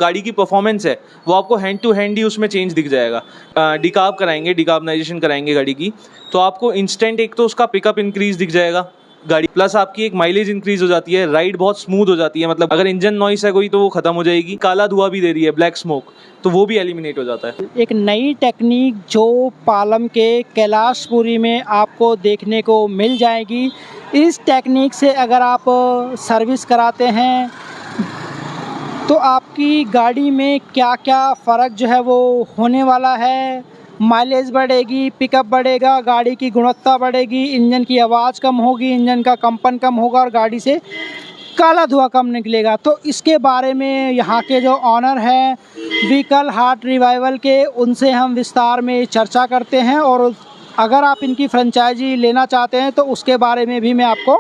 गाड़ी की परफॉर्मेंस है वो आपको हैंड टू हैंड ही उसमें चेंज दिख जाएगा। डिकार्ब कराएंगे, डिकार्बनाइजेशन कराएंगे गाड़ी की, तो आपको इंस्टेंट एक तो उसका पिकअप इंक्रीज दिख जाएगा गाड़ी, प्लस आपकी एक माइलेज इंक्रीज हो जाती है, राइड बहुत स्मूथ हो जाती है। मतलब अगर इंजन नॉइस है कोई तो वो खत्म हो जाएगी। काला धुआं भी दे रही है, ब्लैक स्मोक, तो वो भी एलिमिनेट हो जाता है। एक नई टेक्निक जो पालम के कैलाशपुरी में आपको देखने को मिल जाएगी। इस टेक्निक से अगर आप सर्विस कराते हैं तो आपकी गाड़ी में क्या क्या फ़र्क जो है वो होने वाला है। माइलेज बढ़ेगी, पिकअप बढ़ेगा, गाड़ी की गुणवत्ता बढ़ेगी, इंजन की आवाज़ कम होगी, इंजन का कंपन कम होगा और गाड़ी से काला धुआं कम निकलेगा। तो इसके बारे में यहाँ के जो ऑनर हैं व्हीकल हार्ट रिवाइवल के, उनसे हम विस्तार में चर्चा करते हैं और अगर आप इनकी फ्रेंचाइजी लेना चाहते हैं तो उसके बारे में भी मैं आपको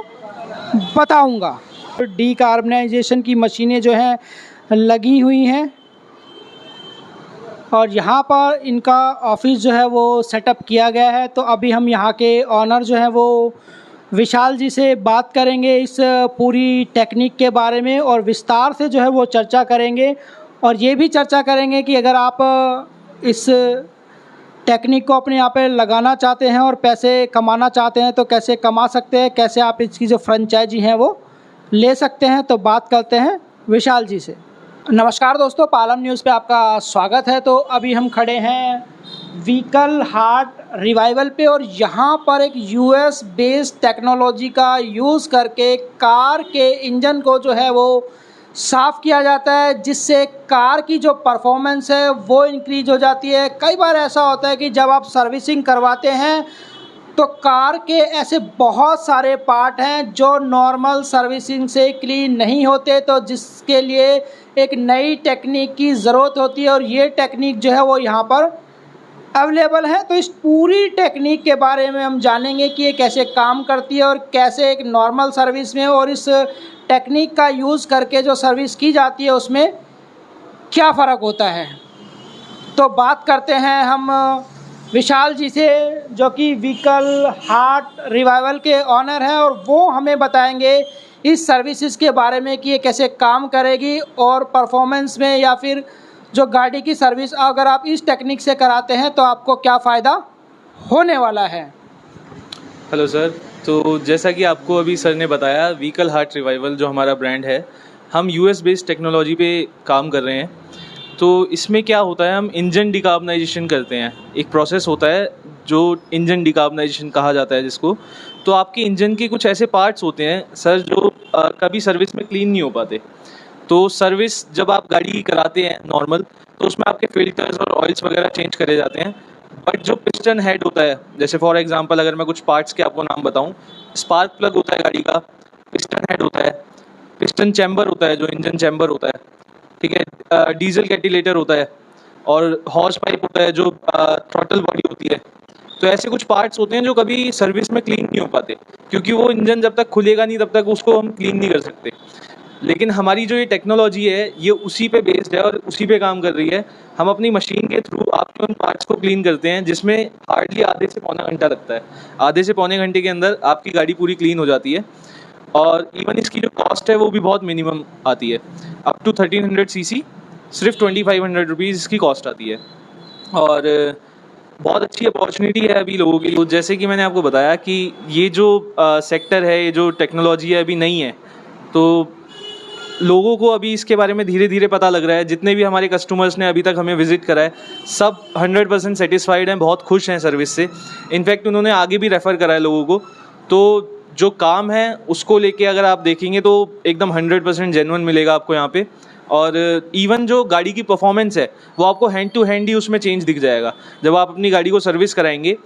बताऊंगा। डीकार्बनाइजेशन की मशीनें जो हैं लगी हुई हैं और यहाँ पर इनका ऑफिस जो है वो सेटअप किया गया है। तो अभी हम यहाँ के ऑनर जो है वो विशाल जी से बात करेंगे इस पूरी टेक्निक के बारे में और विस्तार से जो है वो चर्चा करेंगे और ये भी चर्चा करेंगे कि अगर आप इस टेक्निक को अपने यहाँ पे लगाना चाहते हैं और पैसे कमाना चाहते हैं तो कैसे कमा सकते हैं, कैसे आप इसकी जो फ्रेंचाइजी हैं वो ले सकते हैं। तो बात करते हैं विशाल जी से। नमस्कार दोस्तों, पालम न्यूज़ पे आपका स्वागत है। तो अभी हम खड़े हैं व्हीकल हार्ट रिवाइवल पे और यहाँ पर एक यूएस बेस्ड टेक्नोलॉजी का यूज़ करके कार के इंजन को जो है वो साफ़ किया जाता है, जिससे कार की जो परफॉर्मेंस है वो इंक्रीज हो जाती है। कई बार ऐसा होता है कि जब आप सर्विसिंग करवाते हैं तो कार के ऐसे बहुत सारे पार्ट हैं जो नॉर्मल सर्विसिंग से क्लीन नहीं होते, तो जिसके लिए एक नई टेक्निक की ज़रूरत होती है और ये टेक्निक जो है वो यहाँ पर अवेलेबल है। तो इस पूरी टेक्निक के बारे में हम जानेंगे कि ये कैसे काम करती है और कैसे एक नॉर्मल सर्विस में और इस टेक्निक का यूज़ करके जो सर्विस की जाती है उसमें क्या फ़र्क होता है। तो बात करते हैं हम विशाल जी से, जो कि व्हीकल हार्ट रिवाइवल के ऑनर हैं और वो हमें बताएंगे इस सर्विसेज के बारे में कि ये कैसे काम करेगी और परफॉर्मेंस में या फिर जो गाड़ी की सर्विस अगर आप इस टेक्निक से कराते हैं तो आपको क्या फ़ायदा होने वाला है। हेलो सर, तो जैसा कि आपको अभी सर ने बताया, व्हीकल हार्ट रिवाइवल जो हमारा ब्रांड है, हम यूएस बेस्ड टेक्नोलॉजी पे काम कर रहे हैं। तो इसमें क्या होता है, हम इंजन डिकार्बनाइजेशन करते हैं। एक प्रोसेस होता है जो इंजन डिकार्बनाइजेशन कहा जाता है जिसको। तो आपके इंजन के कुछ ऐसे पार्ट्स होते हैं सर जो कभी सर्विस में क्लीन नहीं हो पाते। तो सर्विस जब आप गाड़ी की कराते हैं नॉर्मल, तो उसमें आपके फिल्टर्स और ऑयल्स वगैरह चेंज करे जाते हैं। बट जो पिस्टन हेड होता है, जैसे फॉर एग्जांपल अगर मैं कुछ पार्ट्स के आपको नाम बताऊं, स्पार्क प्लग होता है गाड़ी का, पिस्टन हेड होता है, पिस्टन चैम्बर होता है जो इंजन चैम्बर होता है, ठीक है, डीजल कैटिलेटर होता है और हॉर्स पाइप होता है जो थ्रॉटल बॉडी होती है। तो ऐसे कुछ पार्ट्स होते हैं जो कभी सर्विस में क्लीन नहीं हो पाते, क्योंकि वो इंजन जब तक खुलेगा नहीं तब तक उसको हम क्लीन नहीं कर सकते। लेकिन हमारी जो ये टेक्नोलॉजी है ये उसी पे बेस्ड है और उसी पे काम कर रही है। हम अपनी मशीन के थ्रू आपके उन पार्ट्स को क्लीन करते हैं जिसमें हार्डली आधे से पौना घंटा लगता है। आधे से पौने घंटे के अंदर आपकी गाड़ी पूरी क्लीन हो जाती है और इवन इसकी जो कॉस्ट है वो भी बहुत मिनिमम आती है। अप टू 1300 सीसी सिर्फ 2500 रुपीज़ इसकी कॉस्ट आती है और बहुत अच्छी अपॉर्चुनिटी है अभी लोगों के लिए। तो जैसे कि मैंने आपको बताया कि ये जो सेक्टर है, ये जो टेक्नोलॉजी है अभी नहीं है, तो लोगों को अभी इसके बारे में धीरे धीरे पता लग रहा है। जितने भी हमारे कस्टमर्स ने अभी तक हमें विज़िट करा है सब 100% सेटिस्फाइड हैं, बहुत खुश हैं सर्विस से। इनफैक्ट उन्होंने आगे भी रेफ़र करा है लोगों को। तो जो काम है उसको लेके अगर आप देखेंगे तो एकदम 100% जेन्युइन मिलेगा आपको यहाँ पे। और इवन जो गाड़ी की परफॉर्मेंस है वो आपको हैंड टू हैंड ही उसमें चेंज दिख जाएगा। जब आप अपनी गाड़ी को सर्विस कराएंगे,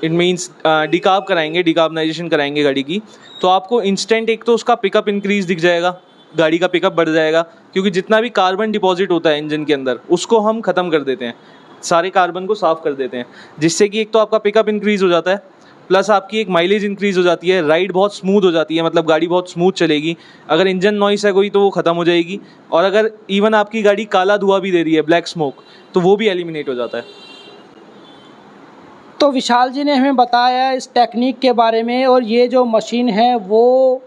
इट मीन्स डिकार्ब कराएंगे, डिकार्बनाइजेशन कराएंगे गाड़ी की, तो आपको इंस्टेंट एक तो उसका पिकअप इंक्रीज दिख जाएगा, गाड़ी का पिकअप बढ़ जाएगा, क्योंकि जितना भी कार्बन डिपॉजिट होता है इंजन के अंदर उसको हम ख़त्म कर देते हैं, सारे कार्बन को साफ़ कर देते हैं, जिससे कि एक तो आपका पिकअप इंक्रीज़ हो जाता है, प्लस आपकी एक माइलेज इंक्रीज़ हो जाती है, राइड बहुत स्मूथ हो जाती है, मतलब गाड़ी बहुत स्मूथ चलेगी। अगर इंजन नॉइस है कोई तो वो ख़त्म हो जाएगी और अगर इवन आपकी गाड़ी काला धुआं भी दे रही है, ब्लैक स्मोक, तो वो भी एलिमिनेट हो जाता है। तो विशाल जी ने हमें बताया इस टेक्निक के बारे में और ये जो मशीन है वो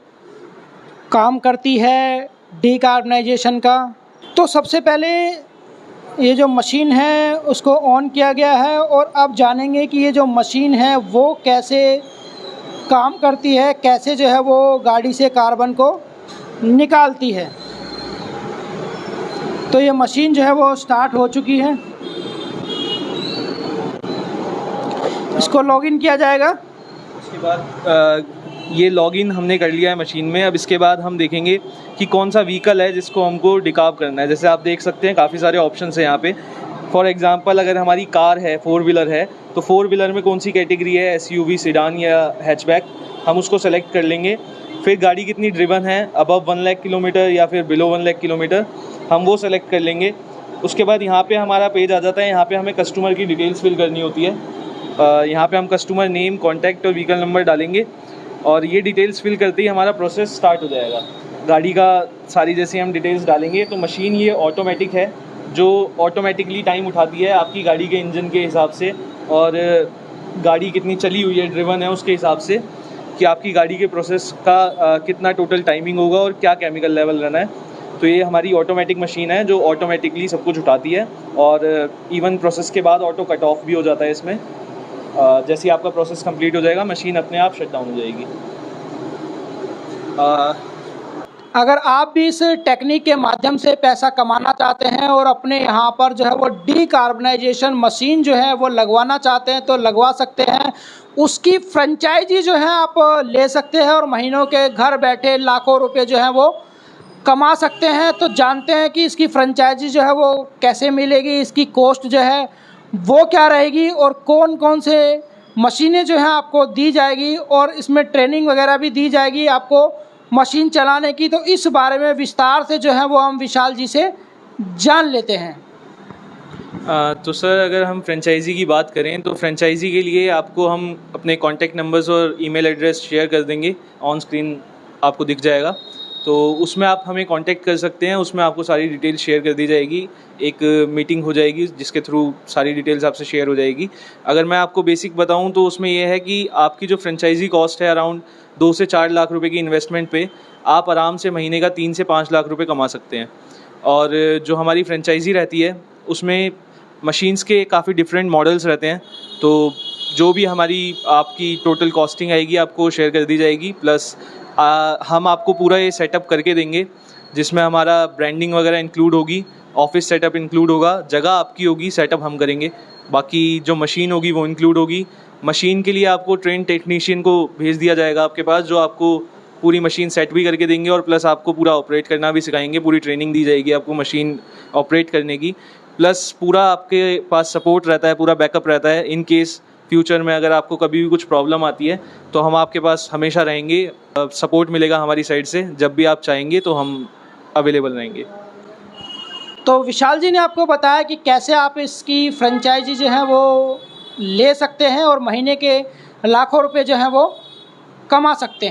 काम करती है डिकार्बनाइजेशन का, तो सबसे पहले ये जो मशीन है उसको ऑन किया गया है और अब जानेंगे कि ये जो मशीन है वो कैसे काम करती है, कैसे जो है वो गाड़ी से कार्बन को निकालती है। तो ये मशीन जो है वो स्टार्ट हो चुकी है, इसको लॉगिन किया जाएगा। उसके बाद ये लॉगिन हमने कर लिया है मशीन में। अब इसके बाद हम देखेंगे कि कौन सा व्हीकल है जिसको हमको डिकार्ब करना है। जैसे आप देख सकते हैं काफ़ी सारे ऑप्शंस हैं यहाँ पे। फॉर एग्जांपल अगर हमारी कार है, 4 व्हीलर है, तो 4 व्हीलर में कौन सी कैटेगरी है, एसयूवी, सेडान या हैचबैक, हम उसको सेलेक्ट कर लेंगे। फिर गाड़ी कितनी ड्रिवन है, अबव 1 लाख किलोमीटर या फिर बिलो 1 लाख किलोमीटर, हम वो सेलेक्ट कर लेंगे। उसके बाद यहाँ पे हमारा पेज आ जाता है। यहाँ पे हमें कस्टमर की डिटेल्स फिल करनी होती है। यहाँ पे हम कस्टमर नेम, कॉन्टैक्ट और व्हीकल नंबर डालेंगे और ये डिटेल्स फिल करते ही हमारा प्रोसेस स्टार्ट हो जाएगा। गाड़ी का सारी जैसे हम डिटेल्स डालेंगे तो मशीन ये ऑटोमेटिक है जो ऑटोमेटिकली टाइम उठाती है आपकी गाड़ी के इंजन के हिसाब से और गाड़ी कितनी चली हुई है, ड्रिवन है, उसके हिसाब से कि आपकी गाड़ी के प्रोसेस का कितना टोटल टाइमिंग होगा और क्या केमिकल लेवल रहना है। तो ये हमारी ऑटोमेटिक मशीन है जो ऑटोमेटिकली सब कुछ उठाती है और इवन प्रोसेस के बाद ऑटो कट ऑफ भी हो जाता है इसमें। जैसे ही आपका प्रोसेस कंप्लीट हो जाएगा मशीन अपने आप शट डाउन हो जाएगी। अगर आप भी इस टेक्निक के माध्यम से पैसा कमाना चाहते हैं और अपने यहाँ पर जो है वो डीकार्बनाइजेशन मशीन जो है वो लगवाना चाहते हैं तो लगवा सकते हैं। उसकी फ्रेंचाइजी जो है आप ले सकते हैं और महीनों के घर बैठे लाखों रुपए जो है वो कमा सकते हैं। तो जानते हैं कि इसकी फ्रेंचाइजी जो है वो कैसे मिलेगी, इसकी कॉस्ट जो है वो क्या रहेगी और कौन कौन से मशीनें जो हैं आपको दी जाएगी और इसमें ट्रेनिंग वगैरह भी दी जाएगी आपको मशीन चलाने की। तो इस बारे में विस्तार से जो है वो हम विशाल जी से जान लेते हैं। तो सर अगर हम फ्रेंचाइज़ी की बात करें तो फ्रेंचाइज़ी के लिए आपको हम अपने कॉन्टैक्ट नंबर्स और ईमेल एड्रेस शेयर कर देंगे, ऑन स्क्रीन आपको दिख जाएगा। तो उसमें आप हमें कांटेक्ट कर सकते हैं, उसमें आपको सारी डिटेल शेयर कर दी जाएगी। एक मीटिंग हो जाएगी जिसके थ्रू सारी डिटेल्स आपसे शेयर हो जाएगी। अगर मैं आपको बेसिक बताऊं तो उसमें यह है कि आपकी जो फ्रेंचाइजी कॉस्ट है अराउंड 2 से 4 लाख रुपए की इन्वेस्टमेंट पे आप आराम से महीने का 3 से 5 लाख रुपए कमा सकते हैं। और जो हमारी फ्रेंचाइजी रहती है उसमें मशीन्स के काफ़ी डिफरेंट मॉडल्स रहते हैं। तो जो भी हमारी आपकी टोटल कॉस्टिंग आएगी आपको शेयर कर दी जाएगी। प्लस हम आपको पूरा ये सेटअप करके देंगे जिसमें हमारा ब्रांडिंग वगैरह इंक्लूड होगी, ऑफिस सेटअप इंक्लूड होगा, जगह आपकी होगी, सेटअप हम करेंगे, बाकी जो मशीन होगी वो इंक्लूड होगी। मशीन के लिए आपको ट्रेन टेक्नीशियन को भेज दिया जाएगा आपके पास जो आपको पूरी मशीन सेट भी करके देंगे और प्लस आपको पूरा ऑपरेट करना भी सिखाएंगे। पूरी ट्रेनिंग दी जाएगी आपको मशीन ऑपरेट करने की। प्लस पूरा आपके पास सपोर्ट रहता है, पूरा बैकअप रहता है। इन केस फ्यूचर में अगर आपको कभी भी कुछ प्रॉब्लम आती है तो हम आपके पास हमेशा रहेंगे, सपोर्ट मिलेगा हमारी साइड से। जब भी आप चाहेंगे तो हम अवेलेबल रहेंगे। तो विशाल जी ने आपको बताया कि कैसे आप इसकी फ्रेंचाइजी जो है वो ले सकते हैं और महीने के लाखों रुपए जो हैं वो कमा सकते हैं।